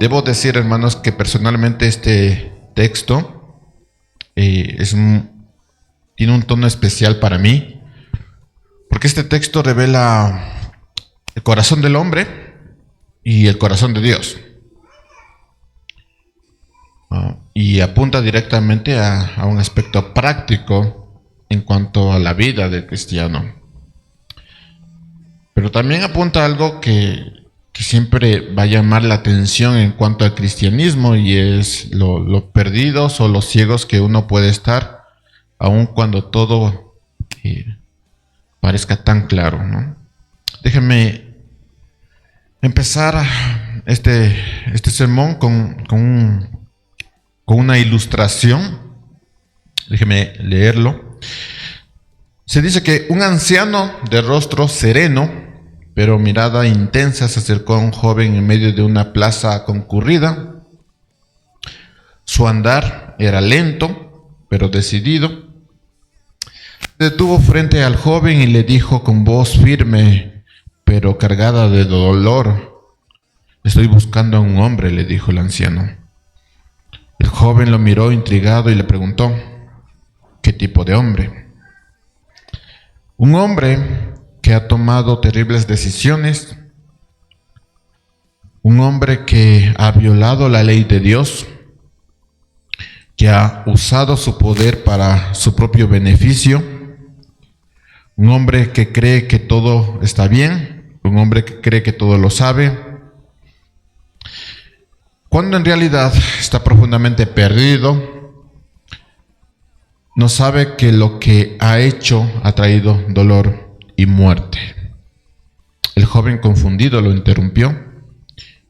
Debo decir, hermanos, que personalmente este texto tiene un tono especial para mí, porque este texto revela el corazón del hombre y el corazón de Dios. Y apunta directamente a un aspecto práctico en cuanto a la vida del cristiano. Pero también apunta a algo que siempre va a llamar la atención en cuanto al cristianismo, y es lo perdidos o los ciegos que uno puede estar, aun cuando todo parezca tan claro, ¿no? Déjenme empezar este sermón con una ilustración. Déjeme leerlo. Se dice que un anciano de rostro sereno, pero mirada intensa, se acercó a un joven en medio de una plaza concurrida. Su andar era lento, pero decidido. Se detuvo frente al joven y le dijo con voz firme, pero cargada de dolor: «Estoy buscando a un hombre», le dijo el anciano. El joven lo miró intrigado y le preguntó: «¿Qué tipo de hombre?». «Un hombre que ha tomado terribles decisiones, un hombre que ha violado la ley de Dios, que ha usado su poder para su propio beneficio, un hombre que cree que todo está bien, un hombre que cree que todo lo sabe, cuando en realidad está profundamente perdido. No sabe que lo que ha hecho ha traído dolor y muerte». El joven confundido lo interrumpió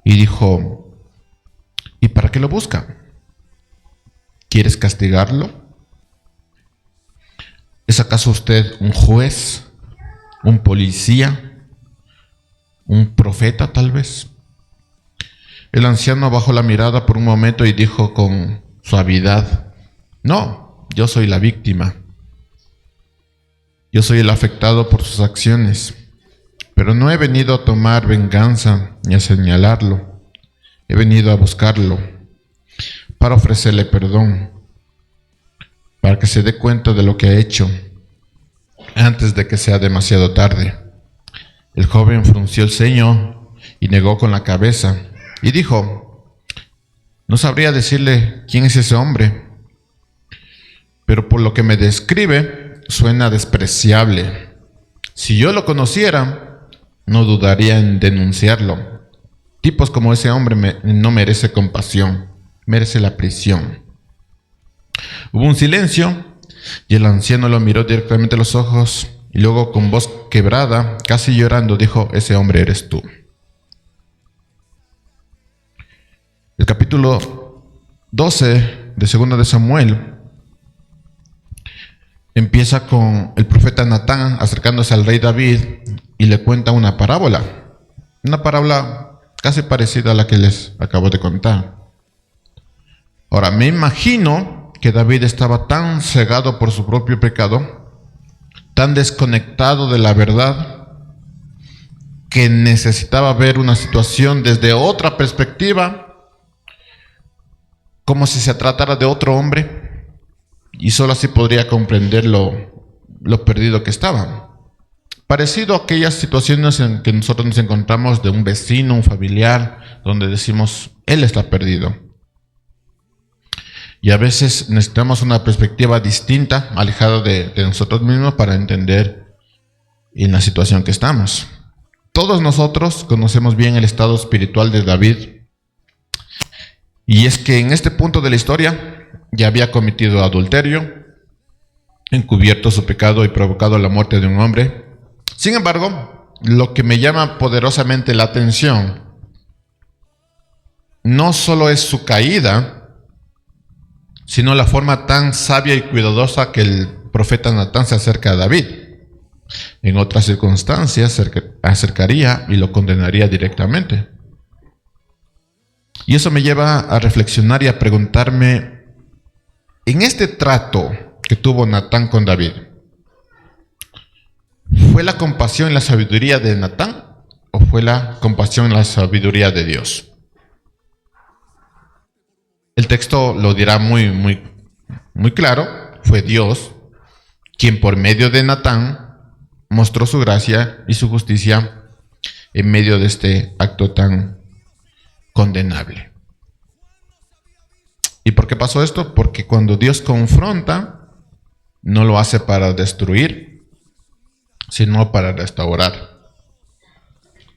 y dijo: «¿Y para qué lo busca? ¿Quieres castigarlo? ¿Es acaso usted un juez, un policía, un profeta tal vez?». El anciano bajó la mirada por un momento y dijo con suavidad: «No, yo soy la víctima. Yo soy el afectado por sus acciones, pero no he venido a tomar venganza ni a señalarlo. He venido a buscarlo para ofrecerle perdón, para que se dé cuenta de lo que ha hecho antes de que sea demasiado tarde». El joven frunció el ceño y negó con la cabeza y dijo: «No sabría decirle quién es ese hombre, pero por lo que me describe suena despreciable. Si yo lo conociera, no dudaría en denunciarlo. Tipos como ese hombre no merece compasión, merece la prisión». Hubo un silencio y el anciano lo miró directamente a los ojos y luego, con voz quebrada, casi llorando, dijo: «Ese hombre eres tú». El capítulo 12 de 2 de Samuel empieza con el profeta Natán acercándose al rey David y le cuenta una parábola casi parecida a la que les acabo de contar. Ahora, me imagino que David estaba tan cegado por su propio pecado, tan desconectado de la verdad, que necesitaba ver una situación desde otra perspectiva, como si se tratara de otro hombre, y solo así podría comprender lo perdido que estaba. Parecido a aquellas situaciones en que nosotros nos encontramos de un vecino, un familiar, donde decimos: él está perdido. Y a veces necesitamos una perspectiva distinta, alejada de nosotros mismos, para entender en la situación que estamos. Todos nosotros conocemos bien el estado espiritual de David, y es que en este punto de la historia ya había cometido adulterio, encubierto su pecado y provocado la muerte de un hombre. Sin embargo, lo que me llama poderosamente la atención no solo es su caída, sino la forma tan sabia y cuidadosa que el profeta Natán se acerca a David. En otras circunstancias se acercaría y lo condenaría directamente. Y eso me lleva a reflexionar y a preguntarme, en este trato que tuvo Natán con David, ¿fue la compasión y la sabiduría de Natán o fue la compasión y la sabiduría de Dios? El texto lo dirá muy claro. Fue Dios quien por medio de Natán mostró su gracia y su justicia en medio de este acto tan condenable. ¿Y por qué pasó esto? Porque cuando Dios confronta, no lo hace para destruir, sino para restaurar.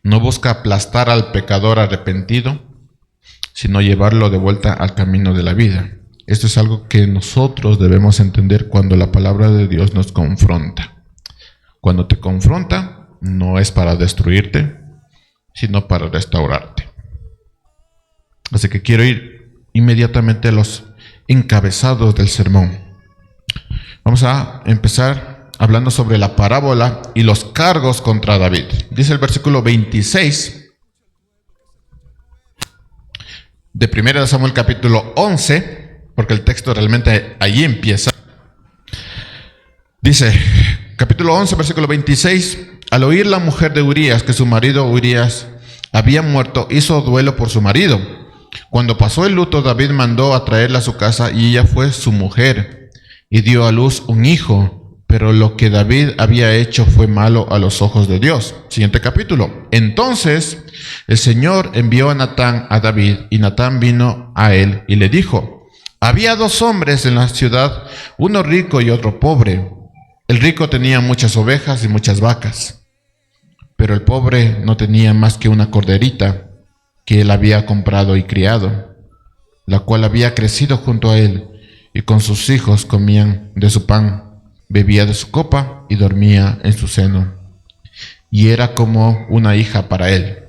No busca aplastar al pecador arrepentido, sino llevarlo de vuelta al camino de la vida. Esto es algo que nosotros debemos entender cuando la palabra de Dios nos confronta. Cuando te confronta, no es para destruirte, sino para restaurarte. Así que quiero ir inmediatamente a los encabezados del sermón. Vamos a empezar hablando sobre la parábola y los cargos contra David. Dice el versículo 26 de 1 Samuel capítulo 11, porque el texto realmente allí empieza. Dice, capítulo 11, versículo 26, al oír la mujer de Urías que su marido Urías había muerto, hizo duelo por su marido. Cuando pasó el luto, David mandó a traerla a su casa y ella fue su mujer y dio a luz un hijo, pero lo que David había hecho fue malo a los ojos de Dios. Siguiente capítulo. Entonces el Señor envió a Natán a David y Natán vino a él y le dijo, había dos hombres en la ciudad, uno rico y otro pobre. El rico tenía muchas ovejas y muchas vacas, pero el pobre no tenía más que una corderita que él había comprado y criado, la cual había crecido junto a él, y con sus hijos comían de su pan, bebía de su copa y dormía en su seno, y era como una hija para él.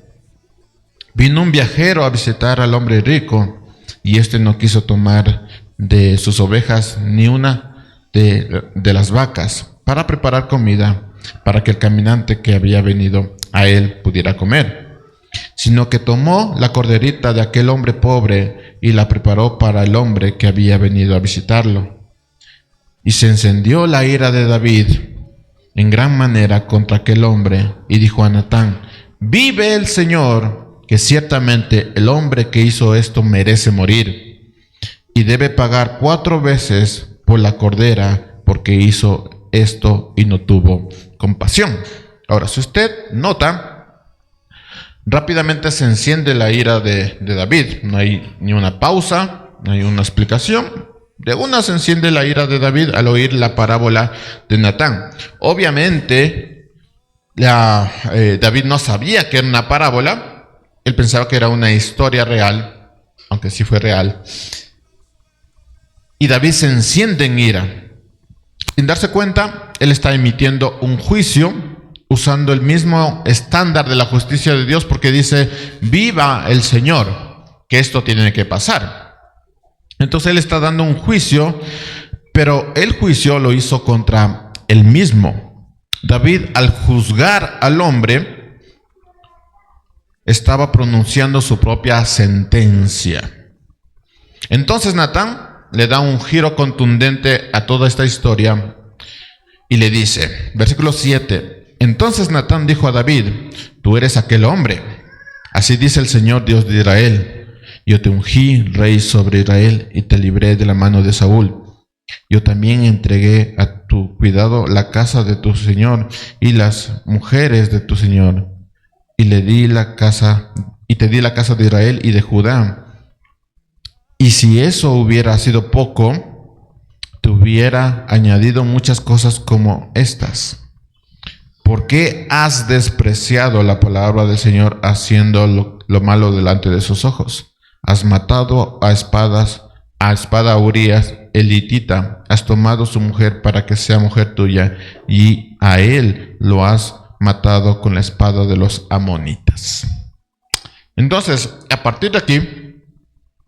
Vino un viajero a visitar al hombre rico, y éste no quiso tomar de sus ovejas ni una de las vacas para preparar comida para que el caminante que había venido a él pudiera comer, sino que tomó la corderita de aquel hombre pobre y la preparó para el hombre que había venido a visitarlo. Y se encendió la ira de David en gran manera contra aquel hombre, y dijo a Natán, vive el Señor, que ciertamente el hombre que hizo esto merece morir, y debe pagar 4 veces por la cordera, porque hizo esto y no tuvo compasión. Ahora, si usted nota, rápidamente se enciende la ira de David. No hay ni una pausa, no hay una explicación. De una se enciende la ira de David al oír la parábola de Natán. Obviamente, David no sabía que era una parábola. Él pensaba que era una historia real, aunque sí fue real. Y David se enciende en ira. Sin darse cuenta, él está emitiendo un juicio usando el mismo estándar de la justicia de Dios, porque dice, viva el Señor, que esto tiene que pasar. Entonces él está dando un juicio, pero el juicio lo hizo contra él mismo. David, al juzgar al hombre, estaba pronunciando su propia sentencia. Entonces Natán le da un giro contundente a toda esta historia y le dice, versículo 7, entonces Natán dijo a David, tú eres aquel hombre. Así dice el Señor Dios de Israel, yo te ungí rey sobre Israel y te libré de la mano de Saúl. Yo también entregué a tu cuidado la casa de tu Señor y las mujeres de tu Señor, y te di la casa de Israel y de Judá. Y si eso hubiera sido poco, te hubiera añadido muchas cosas como estas. ¿Por qué has despreciado la palabra del Señor haciendo lo malo delante de sus ojos? Has matado a espada a Urías elitita, has tomado su mujer para que sea mujer tuya, y a él lo has matado con la espada de los amonitas. Entonces, a partir de aquí,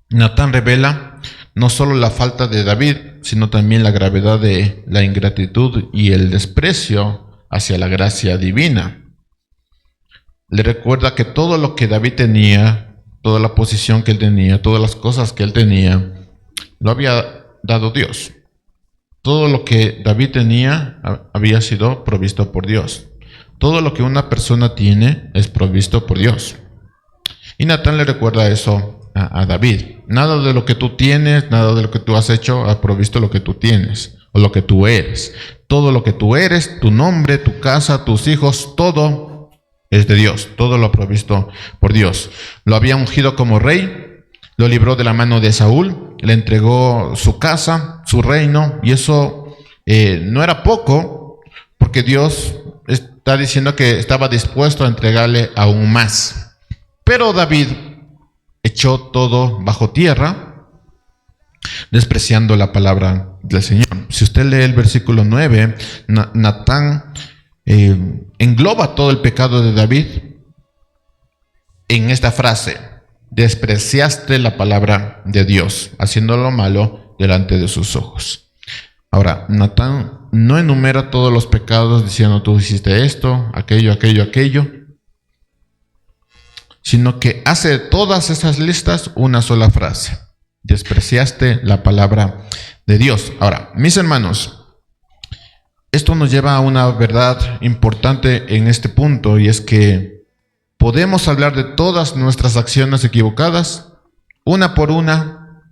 Natán revela no solo la falta de David, sino también la gravedad de la ingratitud y el desprecio hacia la gracia divina. Le recuerda que todo lo que David tenía, toda la posición que él tenía, todas las cosas que él tenía, lo había dado Dios. Todo lo que David tenía había sido provisto por Dios. Todo lo que una persona tiene es provisto por Dios. Y Natán le recuerda eso a David. Nada de lo que tú tienes, nada de lo que tú has hecho ha provisto lo que tú tienes o lo que tú eres. Todo lo que tú eres, tu nombre, tu casa, tus hijos, todo es de Dios. Todo lo ha provisto por Dios. Lo había ungido como rey, lo libró de la mano de Saúl, le entregó su casa, su reino, y eso no era poco, porque Dios está diciendo que estaba dispuesto a entregarle aún más. Pero David echó todo bajo tierra, despreciando la palabra del Señor. Si usted lee el versículo 9, Natán engloba todo el pecado de David en esta frase: despreciaste la palabra de Dios, haciendo lo malo delante de sus ojos. Ahora, Natán no enumera todos los pecados diciendo tú hiciste esto, aquello, sino que hace de todas esas listas una sola frase: despreciaste la palabra de Dios. Ahora, mis hermanos, esto nos lleva a una verdad importante en este punto, y es que podemos hablar de todas nuestras acciones equivocadas, una por una.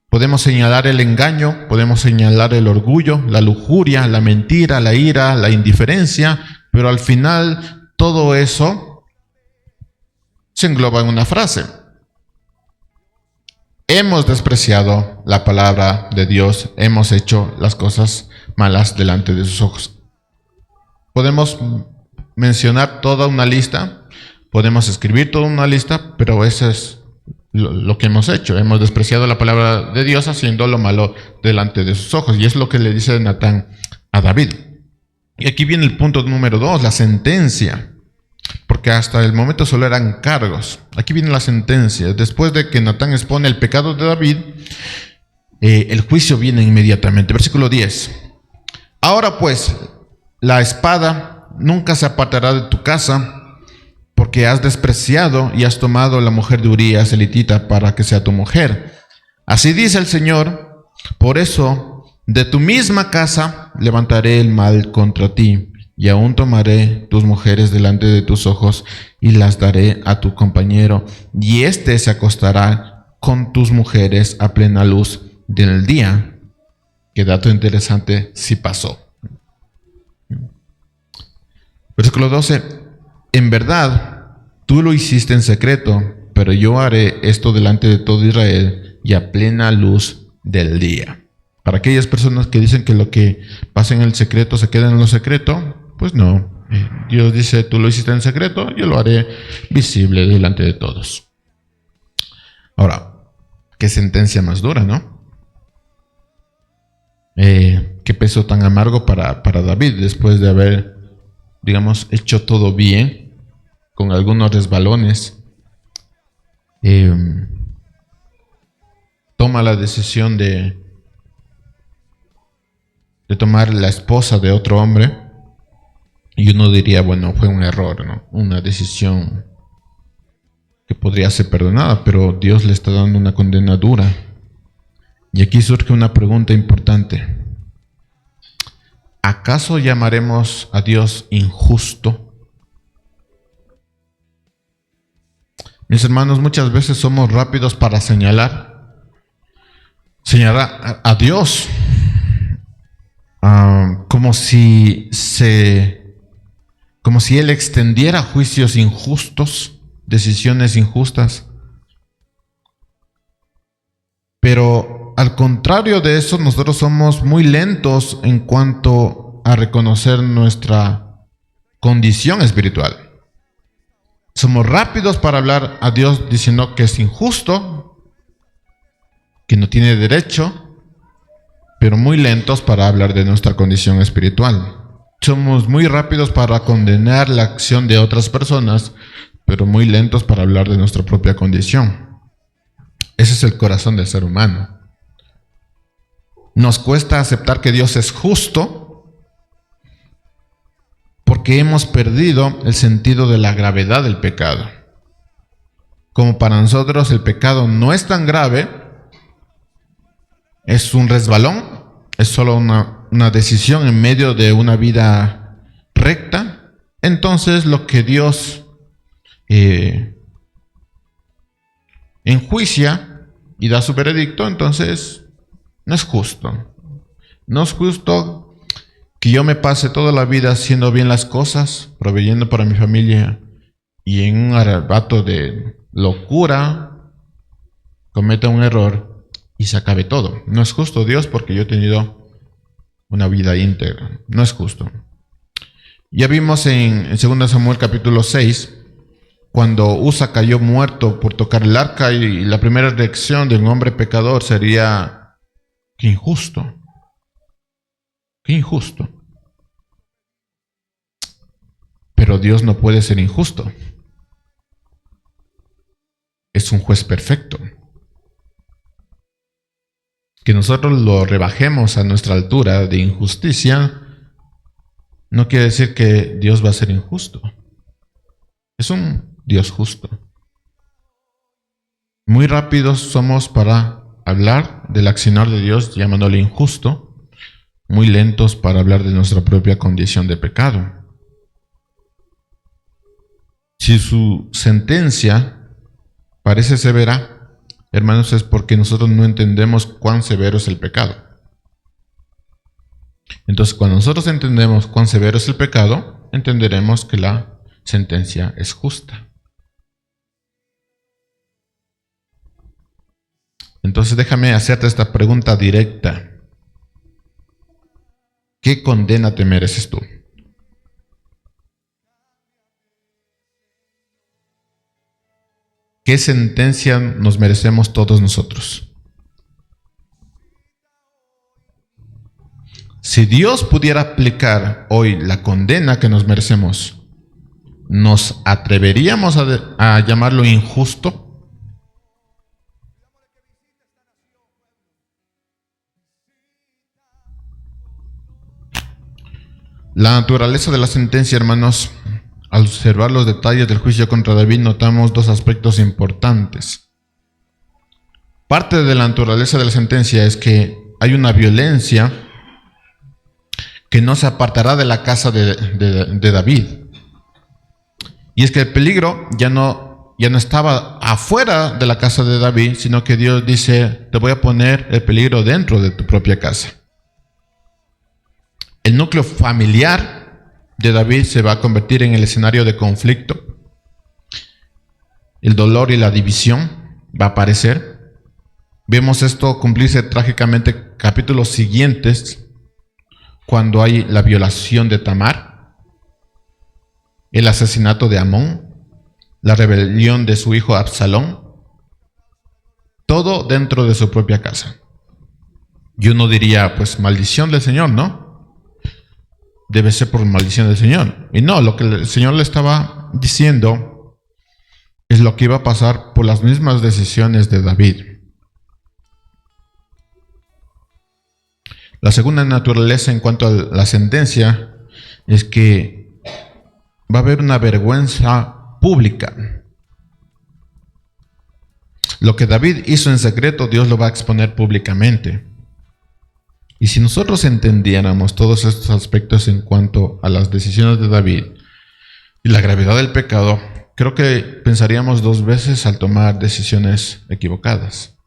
Podemos señalar el engaño, podemos señalar el orgullo, la lujuria, la mentira, la ira, la indiferencia, pero al final todo eso se engloba en una frase: hemos despreciado la palabra de Dios, hemos hecho las cosas malas delante de sus ojos. Podemos mencionar toda una lista, podemos escribir toda una lista, pero eso es lo que hemos hecho. Hemos despreciado la palabra de Dios haciendo lo malo delante de sus ojos. Y es lo que le dice Natán a David. Y aquí viene el punto número 2, la sentencia. Porque hasta el momento solo eran cargos. Aquí viene la sentencia. Después de que Natán expone el pecado de David, el juicio viene inmediatamente. Versículo 10. Ahora pues, la espada nunca se apartará de tu casa, porque has despreciado y has tomado la mujer de Urías elitita para que sea tu mujer. Así dice el Señor: por eso de tu misma casa levantaré el mal contra ti, y aún tomaré tus mujeres delante de tus ojos y las daré a tu compañero, y éste se acostará con tus mujeres a plena luz del día. Qué dato interesante, si pasó. Versículo 12. En verdad, tú lo hiciste en secreto, pero yo haré esto delante de todo Israel y a plena luz del día. Para aquellas personas que dicen que lo que pasa en el secreto se queda en lo secreto, pues no. Dios dice: tú lo hiciste en secreto, yo lo haré visible delante de todos. Ahora, qué sentencia más dura, ¿no? Qué peso tan amargo para David, después de haber, digamos, hecho todo bien, con algunos resbalones. Toma la decisión de tomar la esposa de otro hombre, y uno diría, bueno, fue un error, ¿no? Una decisión que podría ser perdonada, pero Dios le está dando una condena dura. Y aquí surge una pregunta importante: ¿acaso llamaremos a Dios injusto? Mis hermanos, muchas veces somos rápidos para señalar a Dios como si Él extendiera juicios injustos, decisiones injustas. Pero al contrario de eso, nosotros somos muy lentos en cuanto a reconocer nuestra condición espiritual. Somos rápidos para hablar a Dios diciendo que es injusto, que no tiene derecho, pero muy lentos para hablar de nuestra condición espiritual. Somos muy rápidos para condenar la acción de otras personas, pero muy lentos para hablar de nuestra propia condición. Ese es el corazón del ser humano. Nos cuesta aceptar que Dios es justo, porque hemos perdido el sentido de la gravedad del pecado. Como para nosotros el pecado no es tan grave, es un resbalón, es solo una decisión en medio de una vida recta, entonces lo que Dios enjuicia y da su veredicto, entonces no es justo. No es justo que yo me pase toda la vida haciendo bien las cosas, proveyendo para mi familia, y en un arrebato de locura cometa un error y se acabe todo. No es justo, Dios, porque yo he tenido una vida íntegra. No es justo. Ya vimos en 2 Samuel capítulo 6, cuando Usa cayó muerto por tocar el arca, y la primera reacción de un hombre pecador sería: ¡qué injusto! ¡Qué injusto! Pero Dios no puede ser injusto. Es un juez perfecto. Que nosotros lo rebajemos a nuestra altura de injusticia no quiere decir que Dios va a ser injusto. Es un Dios justo. Muy rápidos somos para hablar del accionar de Dios llamándole injusto, muy lentos para hablar de nuestra propia condición de pecado. Si su sentencia parece severa, hermanos, es porque nosotros no entendemos cuán severo es el pecado. Entonces, cuando nosotros entendemos cuán severo es el pecado, entenderemos que la sentencia es justa. Entonces, déjame hacerte esta pregunta directa. ¿Qué condena te mereces tú? ¿Qué sentencia nos merecemos todos nosotros? Si Dios pudiera aplicar hoy la condena que nos merecemos, ¿nos atreveríamos a llamarlo injusto? La naturaleza de la sentencia, hermanos, al observar los detalles del juicio contra David, notamos dos aspectos importantes. Parte de la naturaleza de la sentencia es que hay una violencia que no se apartará de la casa de David. Y es que el peligro ya no estaba afuera de la casa de David, sino que Dios dice: te voy a poner el peligro dentro de tu propia casa. El núcleo familiar de David se va a convertir en el escenario de conflicto. El dolor y la división va a aparecer. Vemos esto cumplirse trágicamente en capítulos siguientes, cuando hay la violación de Tamar, el asesinato de Amón, la rebelión de su hijo Absalón, todo dentro de su propia casa. Y uno diría: pues maldición del Señor, ¿no? Debe ser por maldición del Señor. Y no, lo que el Señor le estaba diciendo es lo que iba a pasar por las mismas decisiones de David. La segunda naturaleza en cuanto a la sentencia es que va a haber una vergüenza pública. Lo que David hizo en secreto, Dios lo va a exponer públicamente. Y si nosotros entendiéramos todos estos aspectos en cuanto a las decisiones de David y la gravedad del pecado, creo que pensaríamos dos veces al tomar decisiones equivocadas.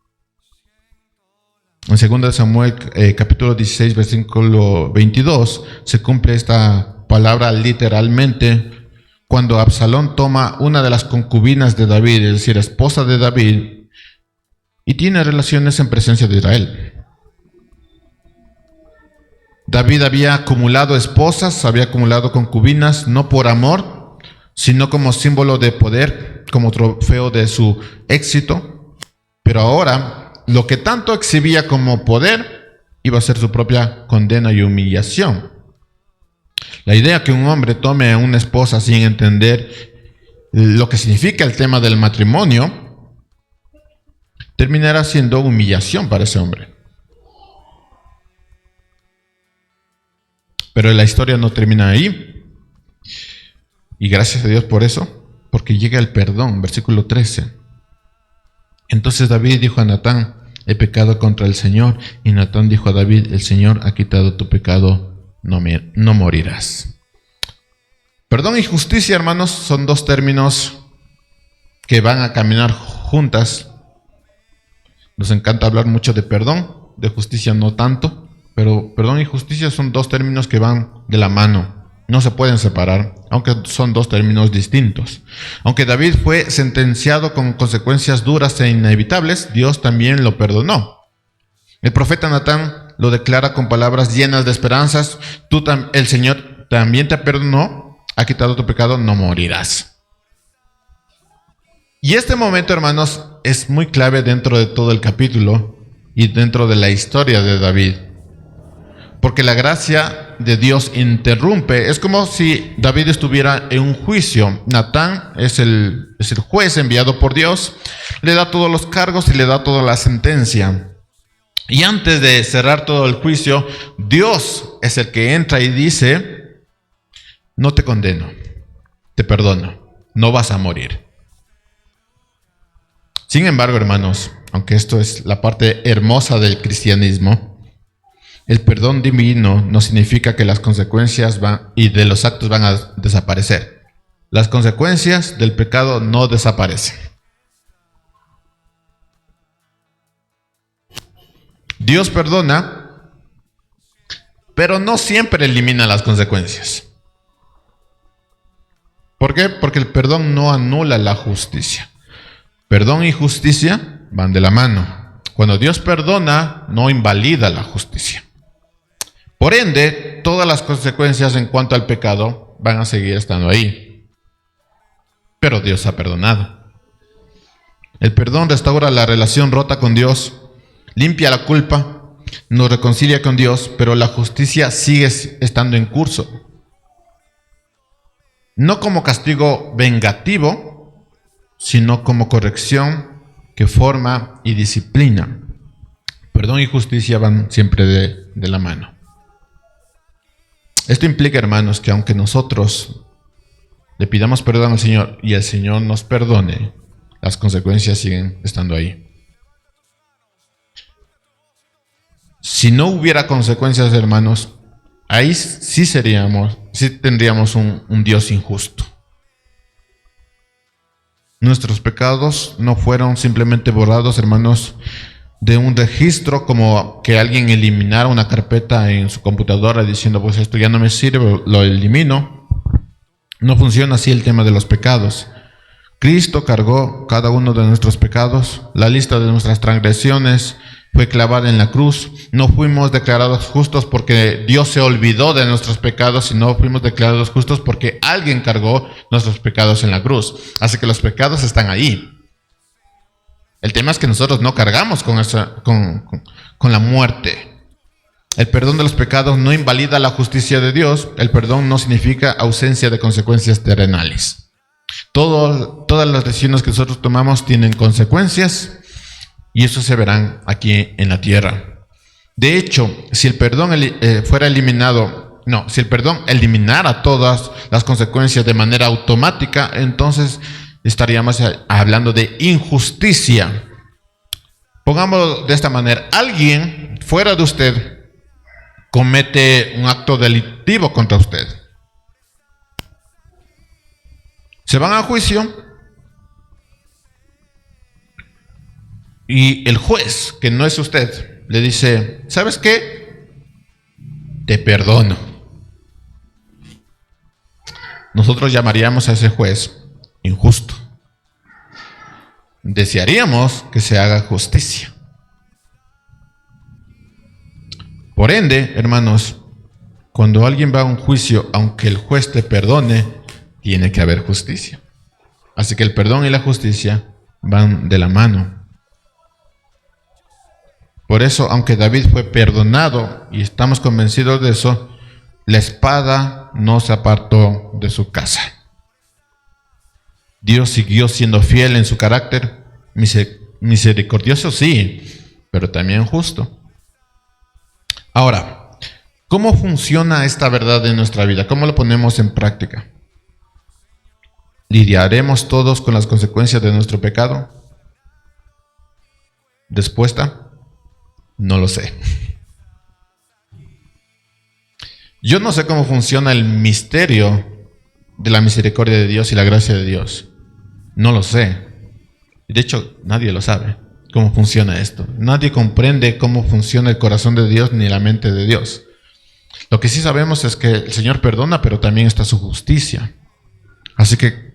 En 2 Samuel capítulo 16, versículo 22, se cumple esta palabra literalmente cuando Absalón toma una de las concubinas de David, es decir, esposa de David, y tiene relaciones en presencia de Israel. David había acumulado esposas, había acumulado concubinas, no por amor, sino como símbolo de poder, como trofeo de su éxito. Pero ahora, lo que tanto exhibía como poder, iba a ser su propia condena y humillación. La idea que un hombre tome a una esposa sin entender lo que significa el tema del matrimonio, terminará siendo humillación para ese hombre. Pero la historia no termina ahí. Y gracias a Dios por eso, porque llega el perdón, versículo 13. Entonces David dijo a Natán: he pecado contra el Señor. Y Natán dijo a David: el Señor ha quitado tu pecado, no morirás. Perdón y justicia, hermanos, son dos términos que van a caminar juntas Nos encanta hablar mucho de perdón, de justicia no tanto, pero perdón y justicia son dos términos que van de la mano. No se pueden separar, aunque son dos términos distintos. Aunque David fue sentenciado con consecuencias duras e inevitables, Dios también lo perdonó. El profeta Natán lo declara con palabras llenas de esperanzas. El Señor también te perdonó, ha quitado tu pecado, no morirás. Y este momento, hermanos, es muy clave dentro de todo el capítulo y dentro de la historia de David. Porque la gracia de Dios interrumpe. Es como si David estuviera en un juicio. Natán es el juez enviado por Dios. Le da todos los cargos y le da toda la sentencia. Y antes de cerrar todo el juicio, Dios es el que entra y dice: no te condeno, te perdono, no vas a morir. Sin embargo, hermanos, aunque esto es la parte hermosa del cristianismo, el perdón divino no significa que las consecuencias y de los actos van a desaparecer. Las consecuencias del pecado no desaparecen. Dios perdona, pero no siempre elimina las consecuencias. ¿Por qué? Porque el perdón no anula la justicia. Perdón y justicia van de la mano. Cuando Dios perdona, no invalida la justicia. Por ende, todas las consecuencias en cuanto al pecado van a seguir estando ahí. Pero Dios ha perdonado. El perdón restaura la relación rota con Dios, limpia la culpa, nos reconcilia con Dios, pero la justicia sigue estando en curso. No como castigo vengativo, sino como corrección que forma y disciplina. Perdón y justicia van siempre de la mano. Esto implica, hermanos, que aunque nosotros le pidamos perdón al Señor y el Señor nos perdone, las consecuencias siguen estando ahí. Si no hubiera consecuencias, hermanos, ahí sí tendríamos un Dios injusto. Nuestros pecados no fueron simplemente borrados, hermanos, de un registro, como que alguien eliminara una carpeta en su computadora diciendo: pues esto ya no me sirve, lo elimino. No funciona así el tema de los pecados. Cristo cargó cada uno de nuestros pecados, la lista de nuestras transgresiones fue clavada en la cruz. No fuimos declarados justos porque Dios se olvidó de nuestros pecados, sino fuimos declarados justos porque alguien cargó nuestros pecados en la cruz. Así que los pecados están ahí. El tema es que nosotros no cargamos con la muerte. El perdón de los pecados no invalida la justicia de Dios. El perdón no significa ausencia de consecuencias terrenales. Todas las decisiones que nosotros tomamos tienen consecuencias, y eso se verán aquí en la tierra. De hecho, si el perdón si el perdón eliminara todas las consecuencias de manera automática, entonces estaríamos hablando de injusticia. Pongámoslo de esta manera: alguien fuera de usted comete un acto delictivo contra usted. Se van a juicio y el juez, que no es usted, le dice: ¿sabes qué? Te perdono. Nosotros llamaríamos a ese juez injusto. Desearíamos que se haga justicia. Por ende, hermanos, cuando alguien va a un juicio, aunque el juez te perdone, tiene que haber justicia. Así que el perdón y la justicia van de la mano. Por eso, aunque David fue perdonado, y estamos convencidos de eso, la espada no se apartó de su casa. Dios siguió siendo fiel en su carácter, misericordioso sí, pero también justo. Ahora, ¿cómo funciona esta verdad en nuestra vida? ¿Cómo lo ponemos en práctica? ¿Lidiaremos todos con las consecuencias de nuestro pecado? Respuesta: no lo sé. Yo no sé cómo funciona el misterio de la misericordia de Dios y la gracia de Dios. No lo sé. De hecho, nadie lo sabe. cómo funciona esto. Nadie comprende cómo funciona el corazón de Dios ni la mente de Dios. Lo que sí sabemos es que el Señor perdona, pero también está su justicia. Así que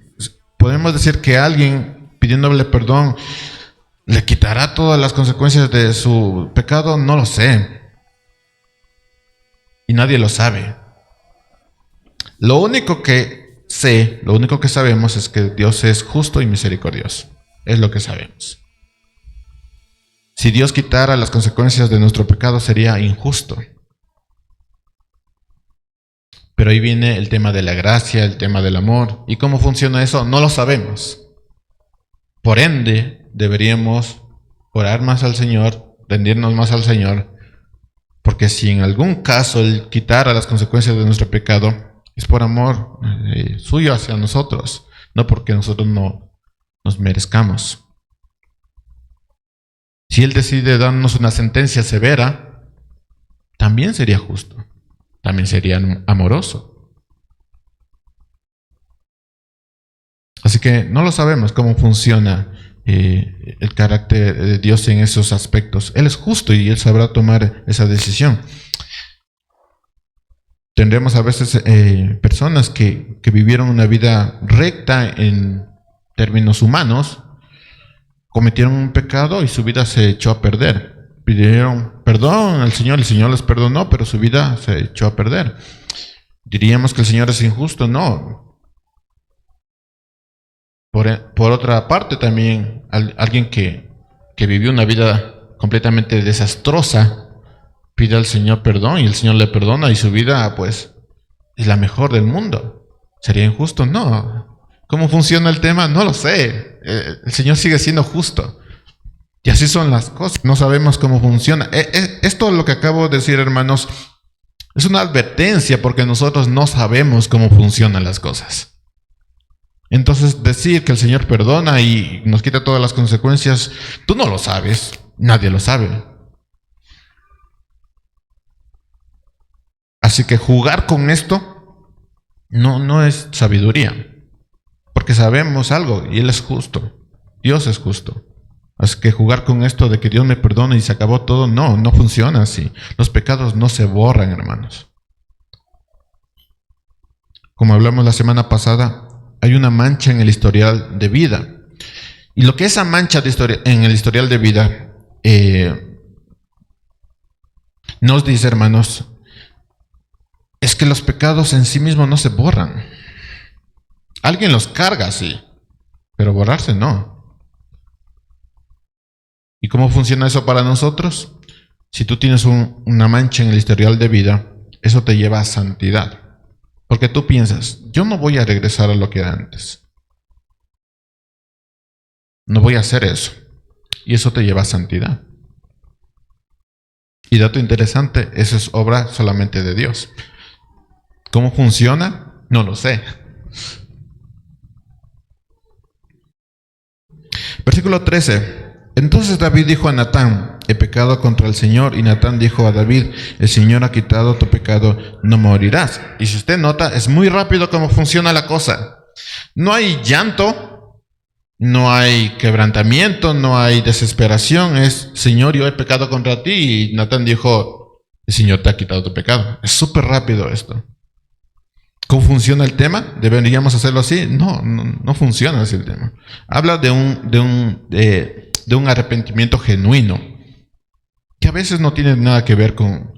podemos decir que alguien pidiéndole perdón le quitará todas las consecuencias de su pecado. No lo sé. Y nadie lo sabe. Lo único que sé, lo único que sabemos es que Dios es justo y misericordioso. Es lo que sabemos. Si Dios quitara las consecuencias de nuestro pecado sería injusto. Pero ahí viene el tema de la gracia, el tema del amor. ¿Y cómo funciona eso? No lo sabemos. Por ende, deberíamos orar más al Señor, rendirnos más al Señor, porque si en algún caso Él quitara las consecuencias de nuestro pecado, es por amor suyo hacia nosotros, no porque nosotros no nos merezcamos. Si Él decide darnos una sentencia severa, también sería justo, también sería amoroso. Así que no lo sabemos cómo funciona el carácter de Dios en esos aspectos. Él es justo y Él sabrá tomar esa decisión. Tendremos a veces personas que vivieron una vida recta en términos humanos, cometieron un pecado y su vida se echó a perder. Pidieron perdón al Señor, el Señor les perdonó, pero su vida se echó a perder. ¿Diríamos que el Señor es injusto? No. Por otra parte también, alguien que vivió una vida completamente desastrosa, pide al Señor perdón y el Señor le perdona y su vida pues es la mejor del mundo. ¿Sería injusto? No. ¿Cómo funciona el tema? No lo sé. El Señor sigue siendo justo. Y así son las cosas. No sabemos cómo funciona. Esto lo que acabo de decir, hermanos, es una advertencia porque nosotros no sabemos cómo funcionan las cosas. Entonces decir que el Señor perdona y nos quita todas las consecuencias, tú no lo sabes, nadie lo sabe. Así que jugar con esto no es sabiduría, porque sabemos algo y Él es justo, Dios es justo. Así que jugar con esto de que Dios me perdona y se acabó todo, no funciona así. Los pecados no se borran, hermanos. Como hablamos la semana pasada, hay una mancha en el historial de vida. Y lo que esa mancha en el historial de vida nos dice, hermanos, es que los pecados en sí mismos no se borran. Alguien los carga, sí, pero borrarse no. ¿Y cómo funciona eso para nosotros? Si tú tienes una mancha en el historial de vida, eso te lleva a santidad. Porque tú piensas, yo no voy a regresar a lo que era antes. No voy a hacer eso. Y eso te lleva a santidad. Y dato interesante, eso es obra solamente de Dios. ¿Cómo funciona? No lo sé. Versículo 13. Entonces David dijo a Natán, he pecado contra el Señor. Y Natán dijo a David, el Señor ha quitado tu pecado, no morirás. Y si usted nota, es muy rápido cómo funciona la cosa. No hay llanto, no hay quebrantamiento, no hay desesperación. Es, Señor, yo he pecado contra ti. Y Natán dijo, el Señor te ha quitado tu pecado. Es súper rápido esto. ¿Cómo funciona el tema? ¿Deberíamos hacerlo así? No funciona así el tema. Habla de un arrepentimiento genuino, que a veces no tiene nada que ver con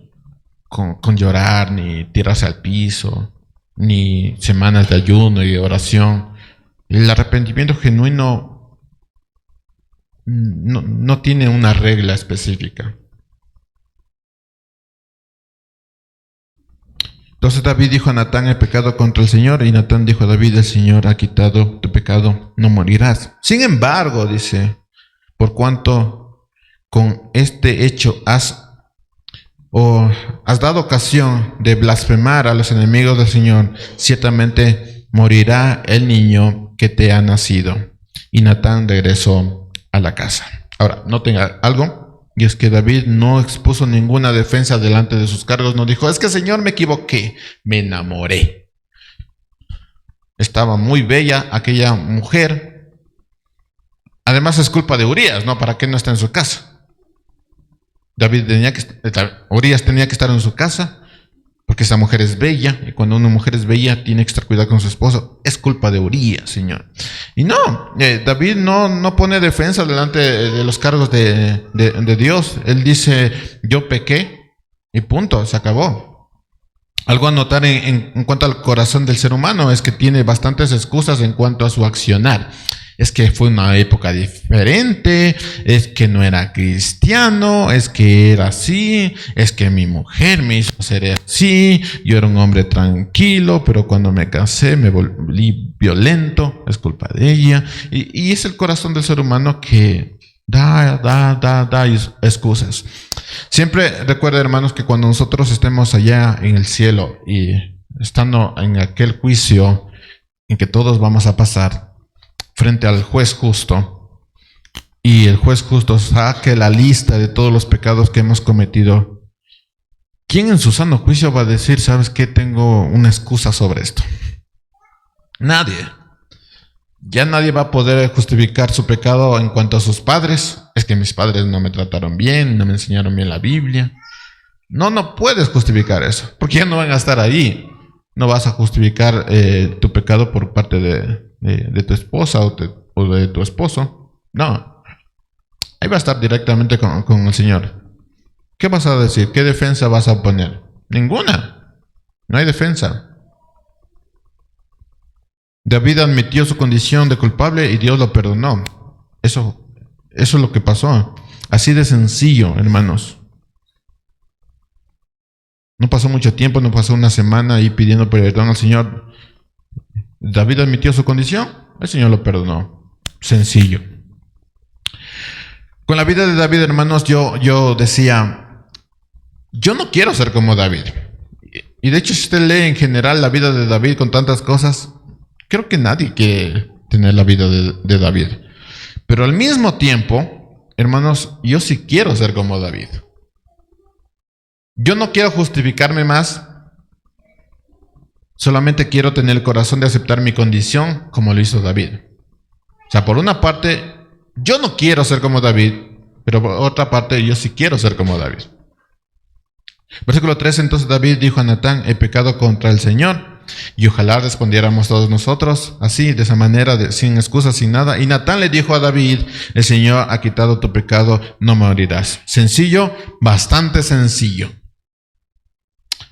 llorar, ni tirarse al piso, ni semanas de ayuno y de oración. El arrepentimiento genuino no tiene una regla específica. Entonces David dijo a Natán, he pecado contra el Señor. Y Natán dijo a David, el Señor ha quitado tu pecado, no morirás. Sin embargo, dice, por cuanto con este hecho has dado ocasión de blasfemar a los enemigos del Señor, ciertamente morirá el niño que te ha nacido. Y Natán regresó a la casa. Ahora, noten algo, y es que David no expuso ninguna defensa delante de sus cargos, no dijo, es que Señor me equivoqué, me enamoré. Estaba muy bella aquella mujer, Además es culpa de Urías, ¿no? ¿Para qué no está en su casa? Urías tenía que estar en su casa porque esa mujer es bella, y cuando una mujer es bella tiene que estar cuidada con su esposo. Es culpa de Urías, Señor. Y no, David no pone defensa delante de los cargos de Dios. Él dice, yo pequé y punto, se acabó. Algo a notar en cuanto al corazón del ser humano es que tiene bastantes excusas en cuanto a su accionar. Es que fue una época diferente, es que no era cristiano, es que era así, es que mi mujer me hizo ser así, yo era un hombre tranquilo, pero cuando me casé me volví violento, es culpa de ella. Y es el corazón del ser humano que da excusas. Siempre recuerda, hermanos, que cuando nosotros estemos allá en el cielo y estando en aquel juicio en que todos vamos a pasar frente al juez justo, y el juez justo saque la lista de todos los pecados que hemos cometido, ¿quién en su sano juicio va a decir, sabes qué, tengo una excusa sobre esto? Nadie. Ya nadie va a poder justificar su pecado en cuanto a sus padres. Es que mis padres no me trataron bien, no me enseñaron bien la Biblia. No puedes justificar eso, porque ya no van a estar ahí. No vas a justificar tu pecado por parte de tu esposa o de tu esposo. No. Ahí va a estar directamente con el Señor. ¿Qué vas a decir? ¿Qué defensa vas a poner? Ninguna. No hay defensa. David admitió su condición de culpable y Dios lo perdonó. Eso es lo que pasó. Así de sencillo, hermanos. No pasó mucho tiempo, no pasó una semana ahí pidiendo perdón al Señor. David admitió su condición, el Señor lo perdonó. Sencillo. Con la vida de David, hermanos, yo decía, yo no quiero ser como David. Y de hecho, si usted lee en general la vida de David con tantas cosas, creo que nadie quiere tener la vida de David. Pero al mismo tiempo, hermanos, yo sí quiero ser como David. Yo no quiero justificarme más. Solamente quiero tener el corazón de aceptar mi condición como lo hizo David. O sea, por una parte, yo no quiero ser como David, pero por otra parte, yo sí quiero ser como David. Versículo 3, entonces David dijo a Natán, he pecado contra el Señor. Y ojalá respondiéramos todos nosotros así, de esa manera, sin excusas, sin nada. Y Natán le dijo a David, el Señor ha quitado tu pecado, no morirás. Sencillo, bastante sencillo.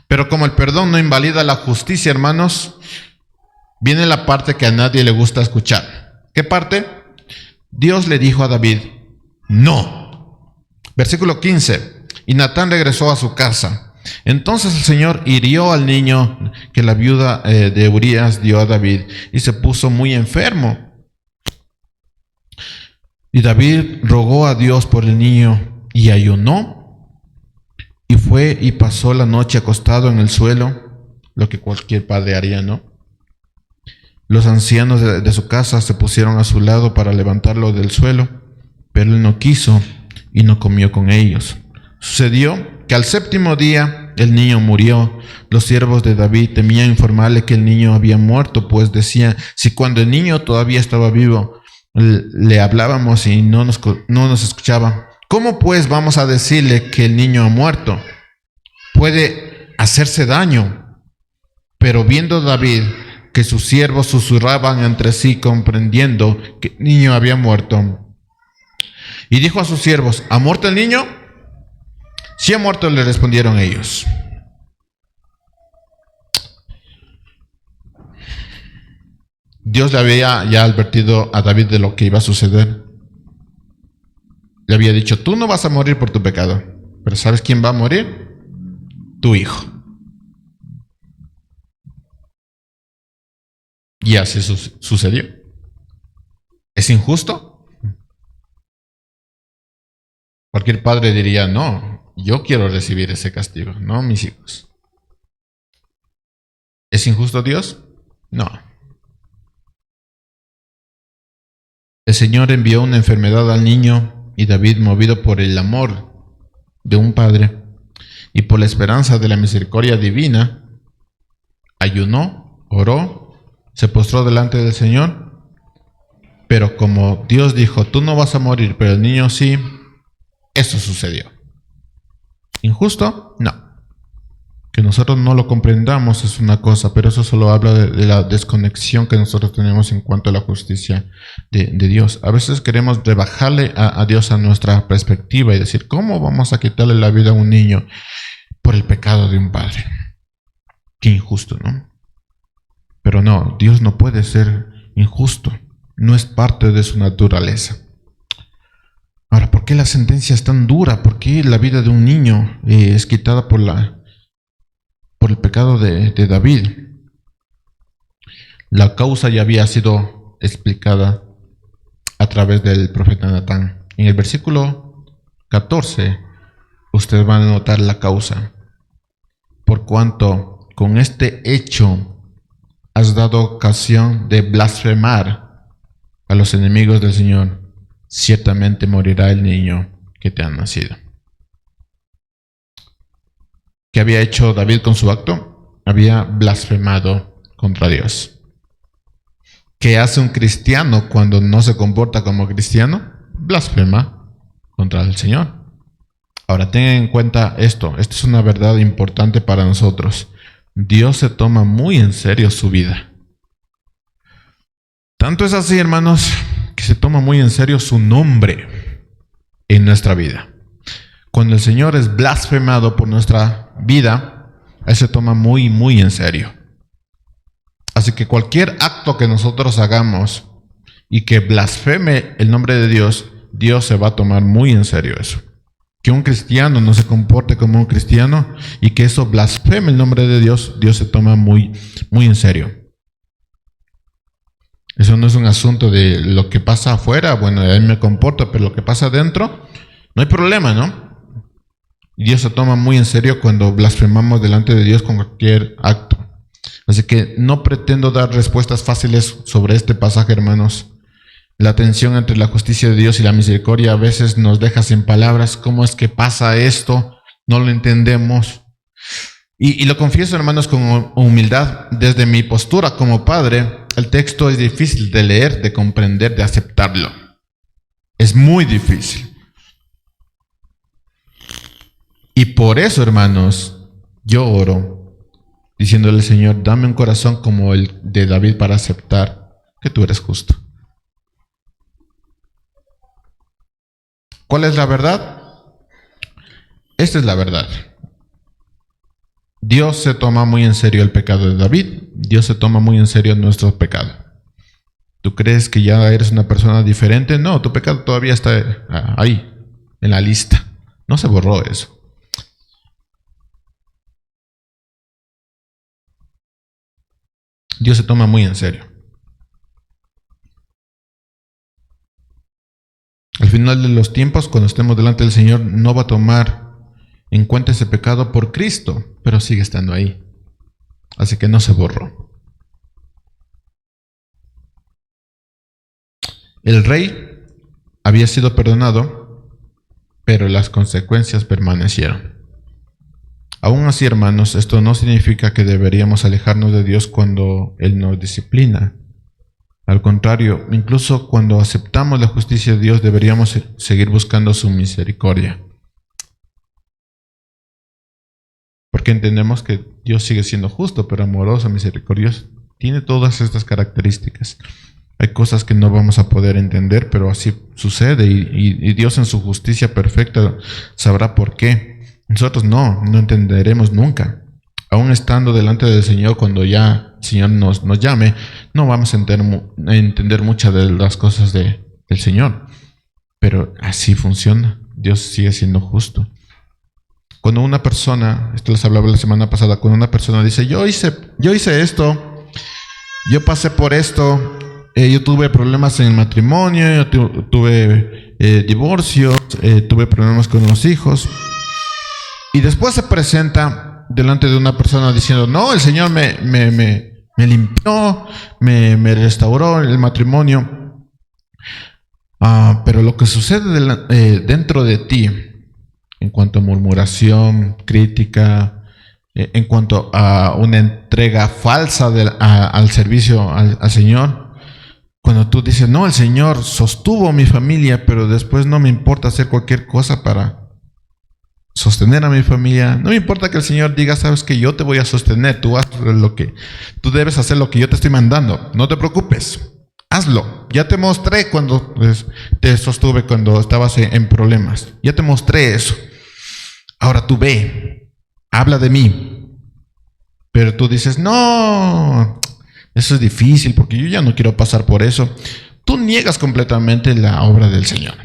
Pero como el perdón no invalida la justicia, hermanos, viene la parte que a nadie le gusta escuchar. ¿Qué parte? Dios le dijo a David, no. Versículo 15, y Natán regresó a su casa. Entonces el Señor hirió al niño que la viuda de Urías dio a David y se puso muy enfermo. Y David rogó a Dios por el niño y ayunó. Y fue y pasó la noche acostado en el suelo, lo que cualquier padre haría, ¿no? Los ancianos de su casa se pusieron a su lado para levantarlo del suelo, pero él no quiso y no comió con ellos. Sucedió que al séptimo día el niño murió. Los siervos de David temían informarle que el niño había muerto, pues decían, si cuando el niño todavía estaba vivo, le hablábamos y no nos escuchaba, ¿cómo pues vamos a decirle que el niño ha muerto? Puede hacerse daño. Pero viendo David que sus siervos susurraban entre sí, comprendiendo que el niño había muerto, y dijo a sus siervos, ¿ha muerto el niño? Sí ha muerto, le respondieron ellos. Dios le había ya advertido a David de lo que iba a suceder. Le había dicho, tú no vas a morir por tu pecado, pero ¿sabes quién va a morir? Tu hijo. Y así sucedió. ¿Es injusto? Cualquier padre diría, no, yo quiero recibir ese castigo, no mis hijos. ¿Es injusto Dios? No. El Señor envió una enfermedad al niño y David, movido por el amor de un padre y por la esperanza de la misericordia divina, ayunó, oró, se postró delante del Señor, pero como Dios dijo, tú no vas a morir, pero el niño sí, eso sucedió. ¿Injusto? No. Que nosotros no lo comprendamos es una cosa, pero eso solo habla de la desconexión que nosotros tenemos en cuanto a la justicia de Dios. A veces queremos rebajarle a Dios a nuestra perspectiva y decir, ¿cómo vamos a quitarle la vida a un niño por el pecado de un padre? Qué injusto, ¿no? Pero no, Dios no puede ser injusto. No es parte de su naturaleza. Ahora, ¿por qué la sentencia es tan dura? ¿Por qué la vida de un niño es quitada por el pecado de David? La causa ya había sido explicada a través del profeta Natán. En el versículo 14, ustedes van a notar la causa. Por cuanto con este hecho has dado ocasión de blasfemar a los enemigos del Señor, ciertamente morirá el niño que te ha nacido. ¿Qué había hecho David con su acto? Había blasfemado contra Dios. ¿Qué hace un cristiano cuando no se comporta como cristiano? Blasfema contra el Señor. Ahora, tengan en cuenta esto. Esto es una verdad importante para nosotros. Dios se toma muy en serio su vida. Tanto es así, hermanos, que se toma muy en serio su nombre en nuestra vida. Cuando el Señor es blasfemado por nuestra vida, Él se toma muy, muy en serio. Así que cualquier acto que nosotros hagamos y que blasfeme el nombre de Dios, Dios se va a tomar muy en serio eso. Que un cristiano no se comporte como un cristiano y que eso blasfeme el nombre de Dios, Dios se toma muy, muy en serio. Eso no es un asunto de lo que pasa afuera, bueno, ahí me comporto, pero lo que pasa adentro, no hay problema, ¿no? Dios se toma muy en serio cuando blasfemamos delante de Dios con cualquier acto. Así que no pretendo dar respuestas fáciles sobre este pasaje, hermanos. La tensión entre la justicia de Dios y la misericordia a veces nos deja sin palabras. ¿Cómo es que pasa esto? No lo entendemos. Y lo confieso, hermanos, con humildad. Desde mi postura como padre, el texto es difícil de leer, de comprender, de aceptarlo. Es muy difícil. Y por eso, hermanos, yo oro diciéndole al Señor, dame un corazón como el de David para aceptar que tú eres justo. ¿Cuál es la verdad? Esta es la verdad. Dios se toma muy en serio el pecado de David. Dios se toma muy en serio nuestro pecado. ¿Tú crees que ya eres una persona diferente? No, tu pecado todavía está ahí, en la lista. No se borró eso. Dios se toma muy en serio. Al final de los tiempos, cuando estemos delante del Señor, no va a tomar en cuenta ese pecado por Cristo, pero sigue estando ahí. Así que no se borró. El rey había sido perdonado, pero las consecuencias permanecieron. Aún así, hermanos, esto no significa que deberíamos alejarnos de Dios cuando Él nos disciplina. Al contrario, incluso cuando aceptamos la justicia de Dios, deberíamos seguir buscando su misericordia. Porque entendemos que Dios sigue siendo justo, pero amoroso, misericordioso. Tiene todas estas características. Hay cosas que no vamos a poder entender, pero así sucede. Y Dios en su justicia perfecta sabrá por qué. Nosotros no entenderemos nunca. Aún estando delante del Señor, cuando ya el Señor nos llame, no vamos a entender muchas de las cosas del Señor. Pero así funciona. Dios sigue siendo justo. Cuando una persona, esto les hablaba la semana pasada, cuando una persona dice, yo hice esto, yo pasé por esto, yo tuve problemas en el matrimonio, yo tuve divorcios, tuve problemas con los hijos, y después se presenta delante de una persona diciendo, no, el Señor me limpió, me restauró el matrimonio, pero lo que sucede dentro de ti, en cuanto a murmuración, crítica, en cuanto a una entrega falsa al servicio al Señor, Cuando tú dices, no, el Señor sostuvo mi familia, pero después no me importa hacer cualquier cosa para sostener a mi familia. No me importa que el Señor diga, sabes que yo te voy a sostener, tú debes hacer lo que yo te estoy mandando. No te preocupes, hazlo. Ya te mostré cuando te sostuve cuando estabas en problemas. Ya te mostré eso. Ahora tú ve, habla de mí. Pero tú dices, no, eso es difícil porque yo ya no quiero pasar por eso. Tú niegas completamente la obra del Señor.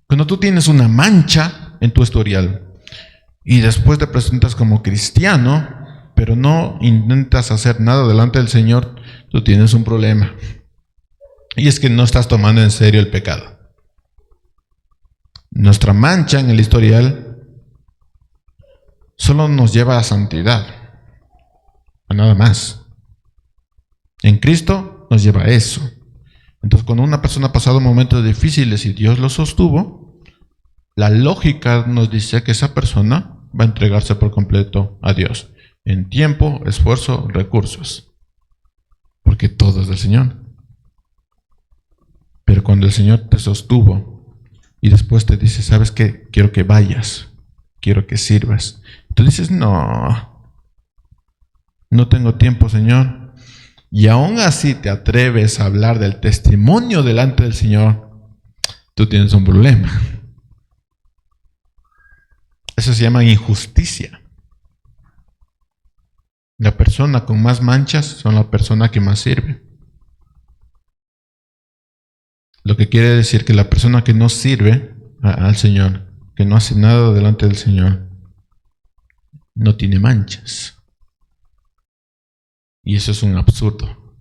Cuando tú tienes una mancha en tu historial y después te presentas como cristiano, pero no intentas hacer nada delante del Señor, tú tienes un problema. Y es que no estás tomando en serio el pecado. Nuestra mancha en el historial solo nos lleva a santidad, a nada más. En Cristo nos lleva a eso. Entonces, cuando una persona ha pasado momentos difíciles y Dios lo sostuvo, la lógica nos dice que esa persona va a entregarse por completo a Dios, en tiempo, esfuerzo, recursos, porque todo es del Señor. Pero cuando el Señor te sostuvo y después te dice, ¿sabes qué? Quiero que vayas, quiero que sirvas. Tú dices, no tengo tiempo, Señor. Y aún así te atreves a hablar del testimonio delante del Señor, tú tienes un problema. Eso se llama injusticia. La persona con más manchas son la persona que más sirve. Lo que quiere decir que la persona que no sirve al Señor, que no hace nada delante del Señor, no tiene manchas. Y eso es un absurdo.